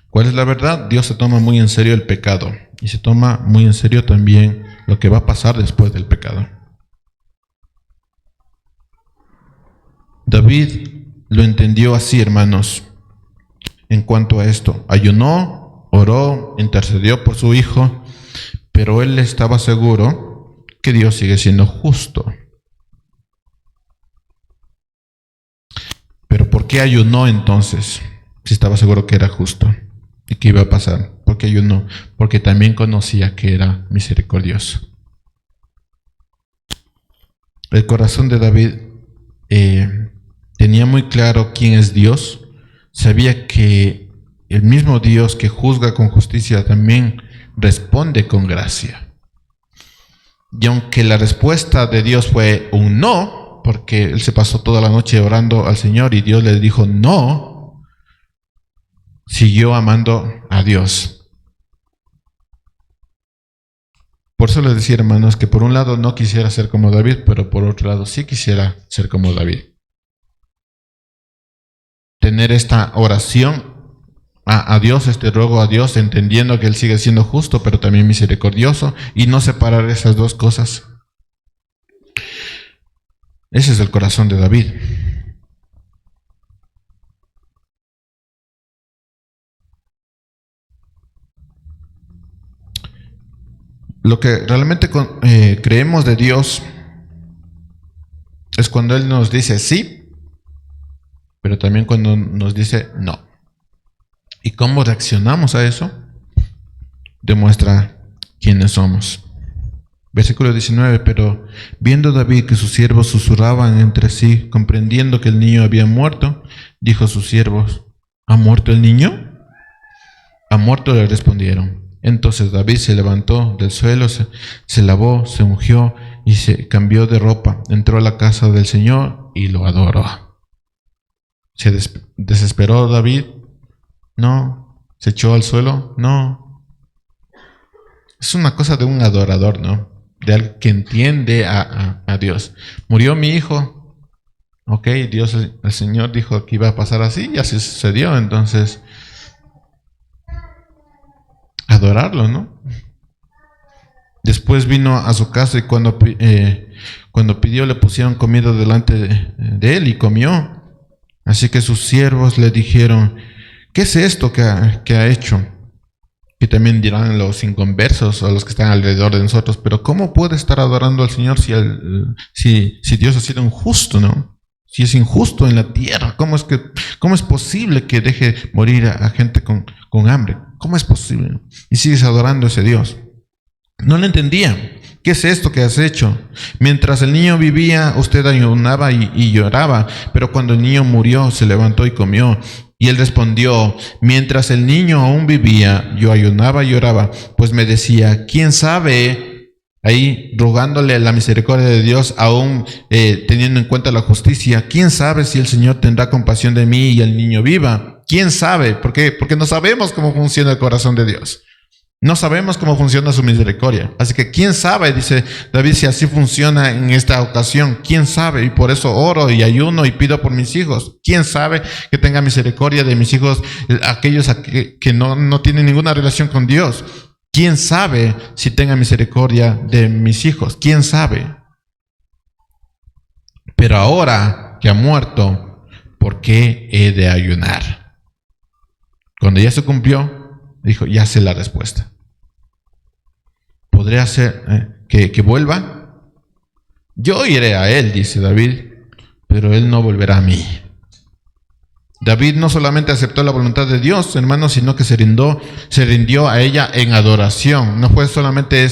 ¿Cuál es la verdad? Dios se toma muy en serio el pecado y se toma muy en serio también lo que va a pasar después del pecado. David lo entendió así, hermanos, en cuanto a esto. Ayunó, oró, intercedió por su hijo, pero él estaba seguro que Dios sigue siendo justo. ¿Pero por qué ayunó entonces? Si estaba seguro que era justo y que iba a pasar. ¿Por qué ayunó? Porque también conocía que era misericordioso. El corazón de David tenía muy claro quién es Dios. Sabía que el mismo Dios que juzga con justicia también responde con gracia. Y aunque la respuesta de Dios fue un no, porque él se pasó toda la noche orando al Señor y Dios le dijo no, siguió amando a Dios. Por eso les decía, hermanos, que por un lado no quisiera ser como David, pero por otro lado sí quisiera ser como David. Tener esta oración a Dios, este ruego a Dios, entendiendo que Él sigue siendo justo, pero también misericordioso, y no separar esas dos cosas. Ese es el corazón de David. Lo que realmente creemos de Dios es cuando Él nos dice sí, pero también cuando nos dice no. Y cómo reaccionamos a eso demuestra quiénes somos. Versículo 19, pero viendo David que sus siervos susurraban entre sí, comprendiendo que el niño había muerto, dijo a sus siervos, ¿ha muerto el niño? Ha muerto, le respondieron. Entonces David se levantó del suelo, se lavó, se ungió y se cambió de ropa. Entró a la casa del Señor y lo adoró. ¿Se desesperó David? No. ¿Se echó al suelo? No. Es una cosa de un adorador, ¿no? De alguien que entiende a Dios. Murió mi hijo. Ok, Dios, el Señor dijo que iba a pasar así y así sucedió. Entonces, adorarlo, ¿no? Después vino a su casa y cuando pidió le pusieron comida delante de él y comió. Así que sus siervos le dijeron, ¿qué es esto que ha hecho? Y también dirán los inconversos o los que están alrededor de nosotros, pero ¿cómo puede estar adorando al Señor si Dios ha sido injusto, no? Si es injusto en la tierra, ¿cómo es posible que deje morir a gente con hambre? ¿Cómo es posible? Y sigues adorando a ese Dios. No lo entendía. ¿Qué es esto que has hecho? Mientras el niño vivía, usted ayunaba y lloraba, pero cuando el niño murió, se levantó y comió. Y él respondió: mientras el niño aún vivía, yo ayunaba y lloraba, pues me decía, ¿quién sabe? Ahí rogándole la misericordia de Dios, aún teniendo en cuenta la justicia. ¿Quién sabe si el Señor tendrá compasión de mí y el niño viva? ¿Quién sabe? ¿Por qué? Porque no sabemos cómo funciona el corazón de Dios. No sabemos cómo funciona su misericordia. Así que quién sabe, dice David, si así funciona en esta ocasión. Quién sabe, y por eso oro y ayuno y pido por mis hijos. Quién sabe que tenga misericordia de mis hijos, aquellos que no tienen ninguna relación con Dios. ¿Quién sabe si tenga misericordia de mis hijos? ¿Quién sabe? Pero ahora que ha muerto, ¿por qué he de ayunar? Cuando ya se cumplió, dijo, ya sé la respuesta. ¿Podría ser que vuelva? Yo iré a él, dice David, pero él no volverá a mí. David no solamente aceptó la voluntad de Dios, hermanos, sino que se rindió a ella en adoración. No fue solamente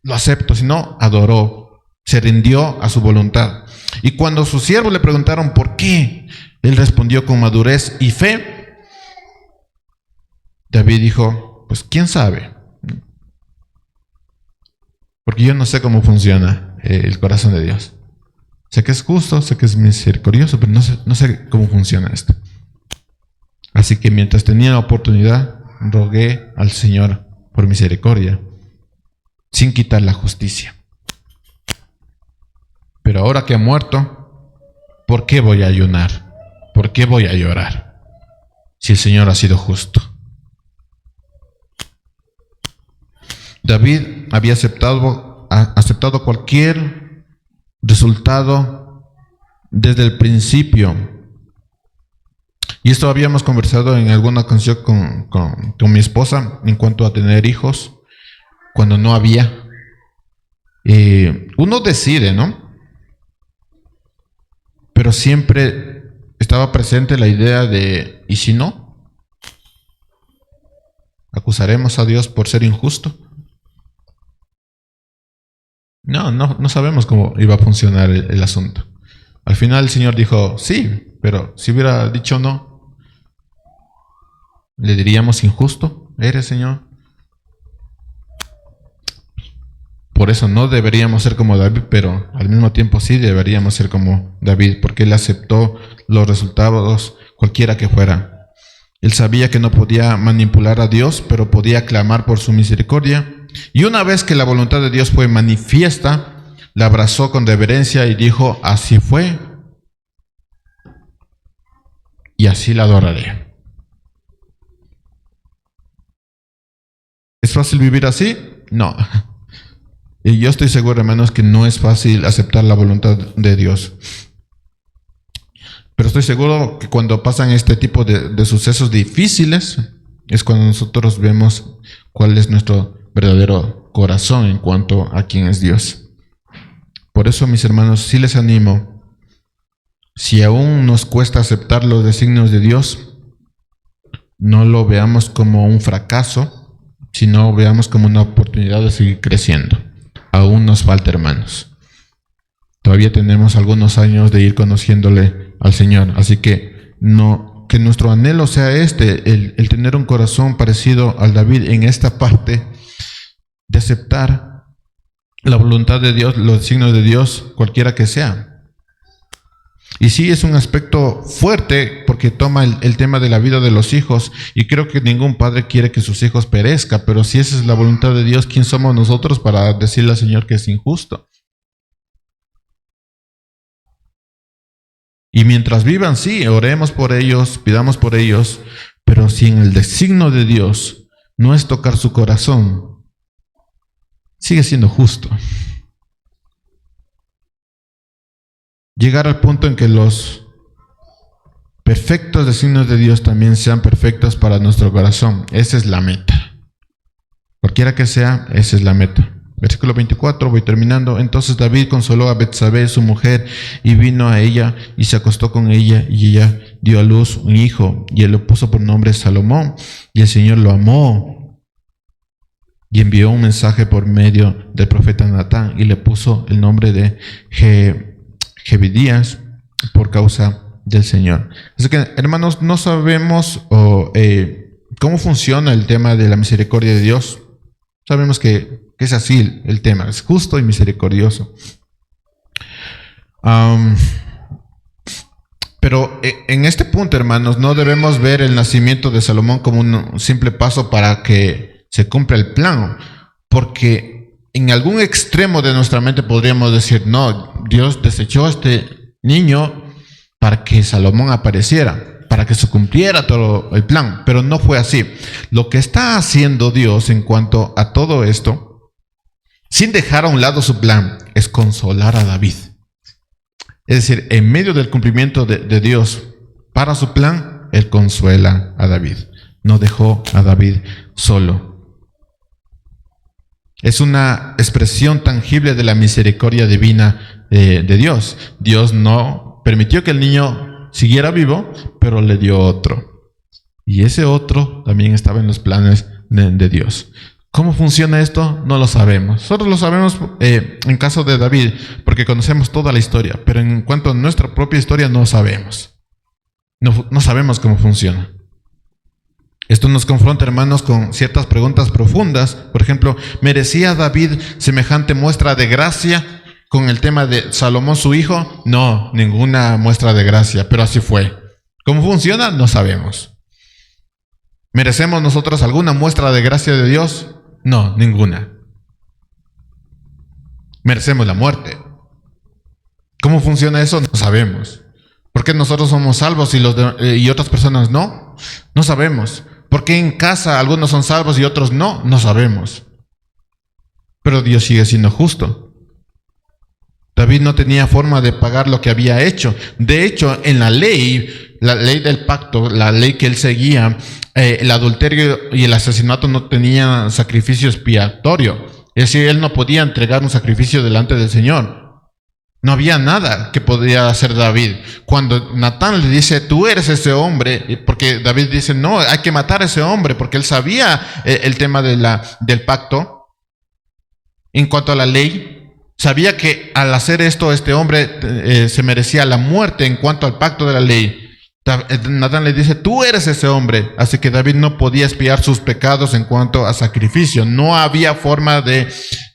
lo acepto, sino adoró, se rindió a su voluntad. Y cuando sus siervos le preguntaron por qué, él respondió con madurez y fe. David dijo, pues quién sabe, porque yo no sé cómo funciona el corazón de Dios. Sé que es justo, sé que es misericordioso, pero no sé cómo funciona esto. Así que mientras tenía la oportunidad, rogué al Señor por misericordia, sin quitar la justicia. Pero ahora que ha muerto, ¿por qué voy a ayunar? ¿Por qué voy a llorar? Si el Señor ha sido justo. David había aceptado cualquier resultado desde el principio. Y esto habíamos conversado en alguna ocasión con mi esposa en cuanto a tener hijos, cuando no había. Uno decide, ¿no? Pero siempre estaba presente la idea de, ¿y si no? ¿Acusaremos a Dios por ser injusto? No sabemos cómo iba a funcionar el asunto. Al final el Señor dijo, sí, pero si hubiera dicho no, ¿le diríamos injusto? ¿Eres, Señor? Por eso no deberíamos ser como David, pero al mismo tiempo sí deberíamos ser como David, porque él aceptó los resultados cualquiera que fuera. Él sabía que no podía manipular a Dios, pero podía clamar por su misericordia. Y una vez que la voluntad de Dios fue manifiesta, la abrazó con reverencia y dijo, así fue, y así la adoraré. ¿Es fácil vivir así? No. Y yo estoy seguro, hermanos, que no es fácil aceptar la voluntad de Dios. Pero estoy seguro que cuando pasan este tipo de sucesos difíciles, es cuando nosotros vemos cuál es nuestro verdadero corazón en cuanto a quién es Dios. Por eso, mis hermanos, sí les animo, si aún nos cuesta aceptar los designios de Dios, no lo veamos como un fracaso, sino veamos como una oportunidad de seguir creciendo. Aún nos falta, hermanos. Todavía tenemos algunos años de ir conociéndole al Señor, así que que nuestro anhelo sea el tener un corazón parecido al David en esta parte de aceptar la voluntad de Dios, los designios de Dios, cualquiera que sea. Y sí, es un aspecto fuerte porque toma el tema de la vida de los hijos, y creo que ningún padre quiere que sus hijos perezcan, pero si esa es la voluntad de Dios, ¿quién somos nosotros para decirle al Señor que es injusto? Y mientras vivan, sí, oremos por ellos, pidamos por ellos, pero si en el designio de Dios no es tocar su corazón, sigue siendo justo. Llegar al punto en que los perfectos designios de Dios también sean perfectos para nuestro corazón. Esa es la meta. Cualquiera que sea, esa es la meta. Versículo 24, voy terminando. Entonces David consoló a Betsabé, su mujer, y vino a ella y se acostó con ella, y ella dio a luz un hijo, y él le puso por nombre Salomón, y el Señor lo amó, y envió un mensaje por medio del profeta Natán, y le puso el nombre de Jebedías por causa del Señor. Así que, hermanos, no sabemos cómo funciona el tema de la misericordia de Dios. Sabemos que es así el tema, es justo y misericordioso. Pero en este punto, hermanos, no debemos ver el nacimiento de Salomón como un simple paso para que se cumpla el plan, porque en algún extremo de nuestra mente podríamos decir, no, Dios desechó a este niño para que Salomón apareciera, para que se cumpliera todo el plan, pero no fue así. Lo que está haciendo Dios en cuanto a todo esto, sin dejar a un lado su plan, es consolar a David. Es decir, en medio del cumplimiento de Dios para su plan, Él consuela a David. No dejó a David solo. Es una expresión tangible de la misericordia divina de Dios. Dios no permitió que el niño siguiera vivo, pero le dio otro. Y ese otro también estaba en los planes de Dios. ¿Cómo funciona esto? No lo sabemos. Solo lo sabemos en caso de David, porque conocemos toda la historia, pero en cuanto a nuestra propia historia no sabemos. No sabemos cómo funciona. Esto nos confronta, hermanos, con ciertas preguntas profundas. Por ejemplo, ¿merecía David semejante muestra de gracia con el tema de Salomón, su hijo? No, ninguna muestra de gracia, pero así fue. ¿Cómo funciona? No sabemos. ¿Merecemos nosotros alguna muestra de gracia de Dios? No, ninguna. Merecemos la muerte. ¿Cómo funciona eso? No sabemos. ¿Por qué nosotros somos salvos y otras personas no? No sabemos. ¿Por qué en casa algunos son salvos y otros no? No sabemos. Pero Dios sigue siendo justo. David no tenía forma de pagar lo que había hecho. De hecho, en la ley del pacto, la ley que él seguía, el adulterio y el asesinato no tenían sacrificio expiatorio. Es decir, él no podía entregar un sacrificio delante del Señor. No había nada que podía hacer David. Cuando Natán le dice, tú eres ese hombre, porque David dice, no, hay que matar a ese hombre, porque él sabía el tema del pacto. En cuanto a la ley, sabía que al hacer esto, este hombre se merecía la muerte en cuanto al pacto de la ley. Natán le dice, tú eres ese hombre. Así que David no podía expiar sus pecados en cuanto a sacrificio. No había forma de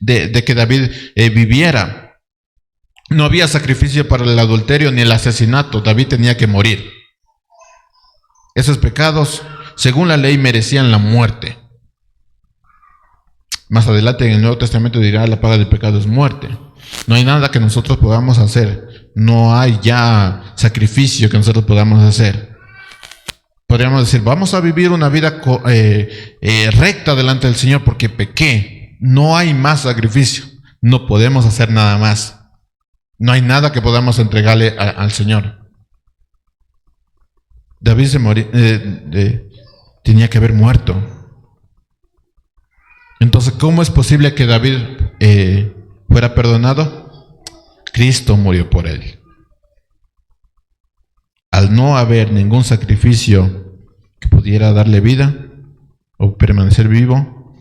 que David viviera. No había sacrificio para el adulterio ni el asesinato. David tenía que morir. Esos pecados, según la ley, merecían la muerte. Más adelante en el Nuevo Testamento dirá, la paga del pecado es muerte. No hay nada que nosotros podamos hacer. No hay ya sacrificio que nosotros podamos hacer. Podríamos decir, vamos a vivir una vida recta delante del Señor porque pequé. No hay más sacrificio. No podemos hacer nada más. No hay nada que podamos entregarle al Señor. David tenía que haber muerto. Entonces, ¿cómo es posible que David fuera perdonado? Cristo murió por él. Al no haber ningún sacrificio que pudiera darle vida o permanecer vivo,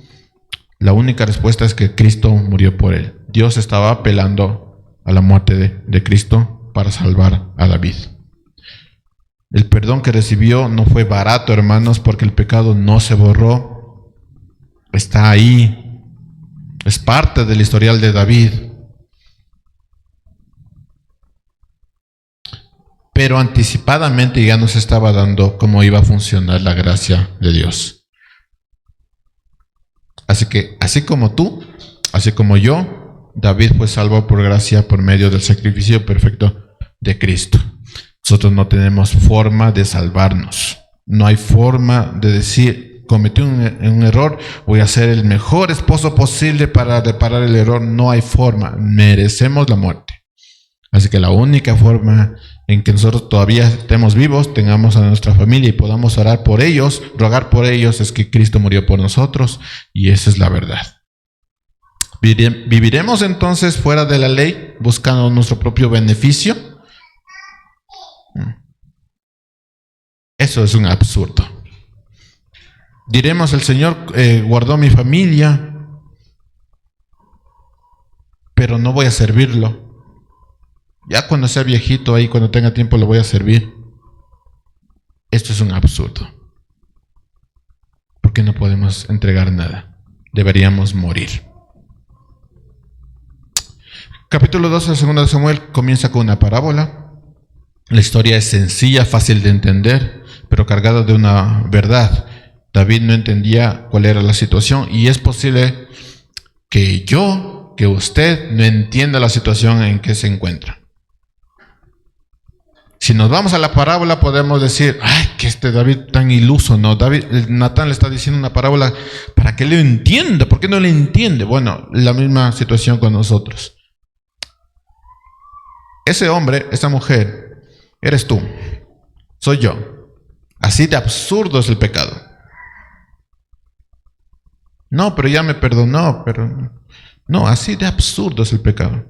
la única respuesta es que Cristo murió por él. Dios estaba apelando a la muerte de Cristo para salvar a David. El perdón que recibió no fue barato, hermanos, porque el pecado no se borró. Está ahí. Es parte del historial de David. Pero anticipadamente ya nos estaba dando cómo iba a funcionar la gracia de Dios. Así que, así como tú, así como yo, David fue salvo por gracia por medio del sacrificio perfecto de Cristo. Nosotros no tenemos forma de salvarnos. No hay forma de decir, cometí un error, voy a ser el mejor esposo posible para reparar el error. No hay forma. Merecemos la muerte. Así que la única forma en que nosotros todavía estemos vivos, tengamos a nuestra familia y podamos orar por ellos, rogar por ellos, es que Cristo murió por nosotros, y esa es la verdad. ¿Viviremos entonces fuera de la ley, buscando nuestro propio beneficio? Eso es un absurdo. Diremos, el Señor guardó mi familia, pero no voy a servirlo. Ya cuando sea viejito ahí, cuando tenga tiempo, lo voy a servir. Esto es un absurdo. Porque no podemos entregar nada. Deberíamos morir. Capítulo 12 de 2 de Samuel comienza con una parábola. La historia es sencilla, fácil de entender, pero cargada de una verdad. David no entendía cuál era la situación y es posible que usted no entienda la situación en que se encuentra. Si nos vamos a la parábola podemos decir, ay, que este David tan iluso, ¿no? Natán le está diciendo una parábola para que lo entienda. ¿Por qué no le entiende? Bueno, la misma situación con nosotros. Ese hombre, esa mujer, eres tú, soy yo. Así de absurdo es el pecado. No, pero ya me perdonó, pero... No, así de absurdo es el pecado.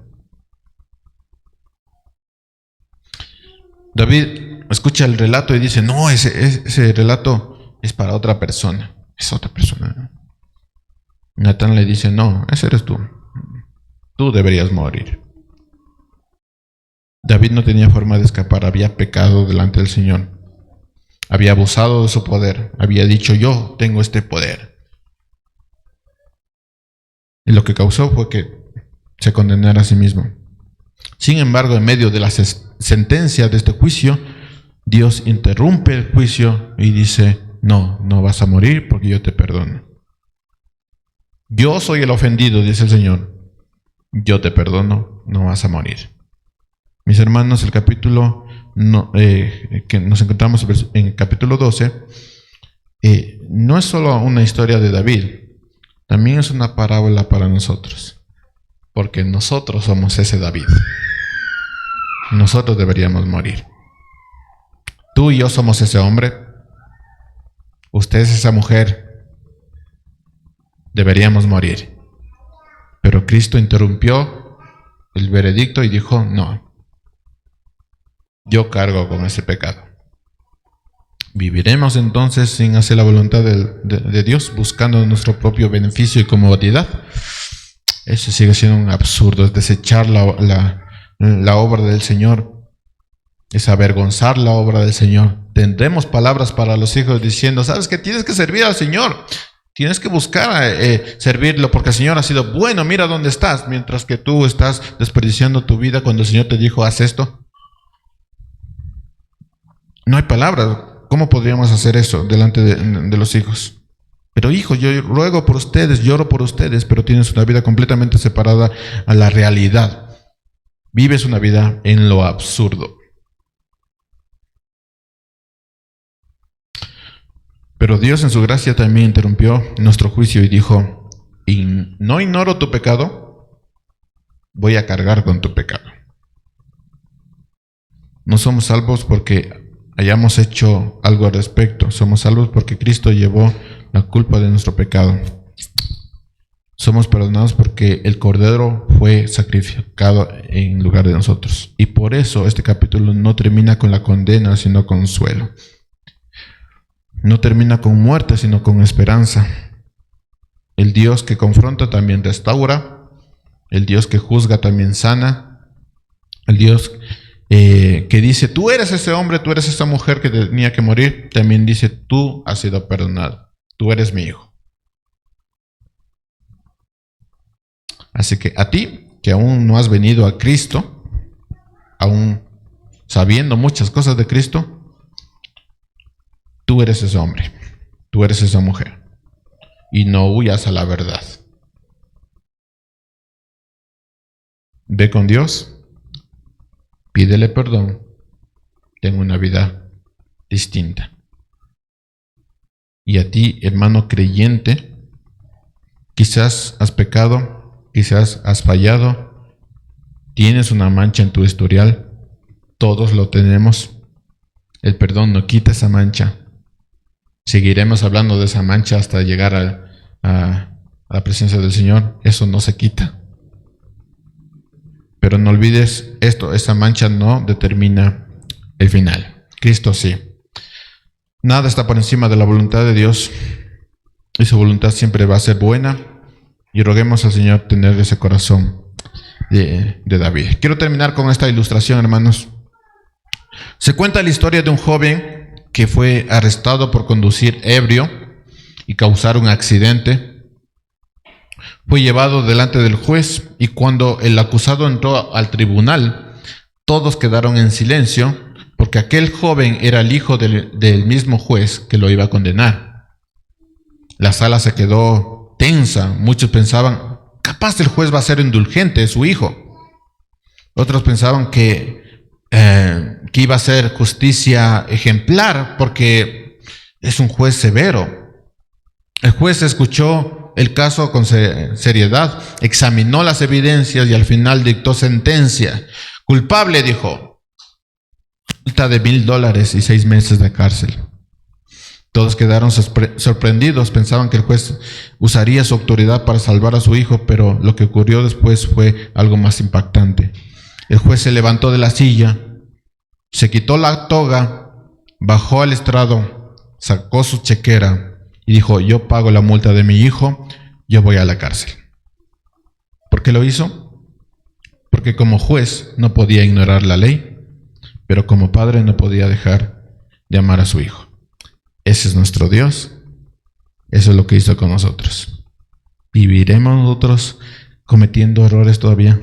David escucha el relato y dice, no, ese relato es para otra persona. Es otra persona. Natán le dice, no, ese eres tú. Tú deberías morir. David no tenía forma de escapar, había pecado delante del Señor. Había abusado de su poder. Había dicho, yo tengo este poder. Y lo que causó fue que se condenara a sí mismo. Sin embargo, en medio de la sentencia de este juicio, Dios interrumpe el juicio y dice, no vas a morir porque yo te perdono. Yo soy el ofendido, dice el Señor. Yo te perdono, no vas a morir. Mis hermanos, el capítulo que nos encontramos en el capítulo 12, no es solo una historia de David, también es una parábola para nosotros, porque nosotros somos ese David. Nosotros deberíamos morir. Tú y yo somos ese hombre, usted es esa mujer, deberíamos morir. Pero Cristo interrumpió el veredicto y dijo, no, yo cargo con ese pecado. ¿Viviremos entonces sin hacer la voluntad de Dios, buscando nuestro propio beneficio y comodidad? Eso sigue siendo un absurdo, es desechar la obra del Señor, es avergonzar la obra del Señor. Tendremos palabras para los hijos diciendo, ¿sabes qué? Tienes que servir al Señor, tienes que buscar servirlo porque el Señor ha sido bueno, mira dónde estás, mientras que tú estás desperdiciando tu vida cuando el Señor te dijo, haz esto. No hay palabras. ¿Cómo podríamos hacer eso delante de los hijos? Pero hijos, yo ruego por ustedes, lloro por ustedes, pero tienes una vida completamente separada a la realidad. Vives una vida en lo absurdo. Pero Dios en su gracia también interrumpió nuestro juicio y dijo, no ignoro tu pecado, voy a cargar con tu pecado. No somos salvos porque hayamos hecho algo al respecto. Somos salvos porque Cristo llevó la culpa de nuestro pecado. Somos perdonados porque el Cordero fue sacrificado en lugar de nosotros. Y por eso este capítulo no termina con la condena, sino con consuelo. No termina con muerte, sino con esperanza. El Dios que confronta también restaura. El Dios que juzga también sana. El Dios que dice, tú eres ese hombre, tú eres esa mujer que tenía que morir, también dice, tú has sido perdonado, tú eres mi hijo. Así que a ti, que aún no has venido a Cristo, aún sabiendo muchas cosas de Cristo, tú eres ese hombre, tú eres esa mujer, y no huyas a la verdad. Ve con Dios, pídele perdón, ten una vida distinta. Y a ti, hermano creyente, quizás has pecado, quizás has fallado, tienes una mancha en tu historial, todos lo tenemos. El perdón no quita esa mancha. Seguiremos hablando de esa mancha hasta llegar a la presencia del Señor, eso no se quita. Pero no olvides esto, esa mancha no determina el final. Cristo sí. Nada está por encima de la voluntad de Dios, y su voluntad siempre va a ser buena, y roguemos al Señor tener ese corazón de David. Quiero terminar con esta ilustración, hermanos. Se cuenta la historia de un joven que fue arrestado por conducir ebrio y causar un accidente. Fue llevado delante del juez, y cuando el acusado entró al tribunal, todos quedaron en silencio, porque aquel joven era el hijo del mismo juez que lo iba a condenar. La sala se quedó tensa. Muchos pensaban, capaz el juez va a ser indulgente, es su hijo. Otros pensaban que iba a ser justicia ejemplar, porque es un juez severo. El juez escuchó el caso con seriedad, examinó las evidencias y al final dictó sentencia. Culpable, dijo, multa de $1,000 y 6 meses de cárcel. Todos quedaron sorprendidos, pensaban que el juez usaría su autoridad para salvar a su hijo, pero lo que ocurrió después fue algo más impactante. El juez se levantó de la silla, se quitó la toga, bajó al estrado, sacó su chequera y dijo, yo pago la multa de mi hijo, yo voy a la cárcel. ¿Por qué lo hizo? Porque como juez no podía ignorar la ley, pero como padre no podía dejar de amar a su hijo. Ese es nuestro Dios. Eso es lo que hizo con nosotros. ¿Viviremos nosotros cometiendo errores todavía?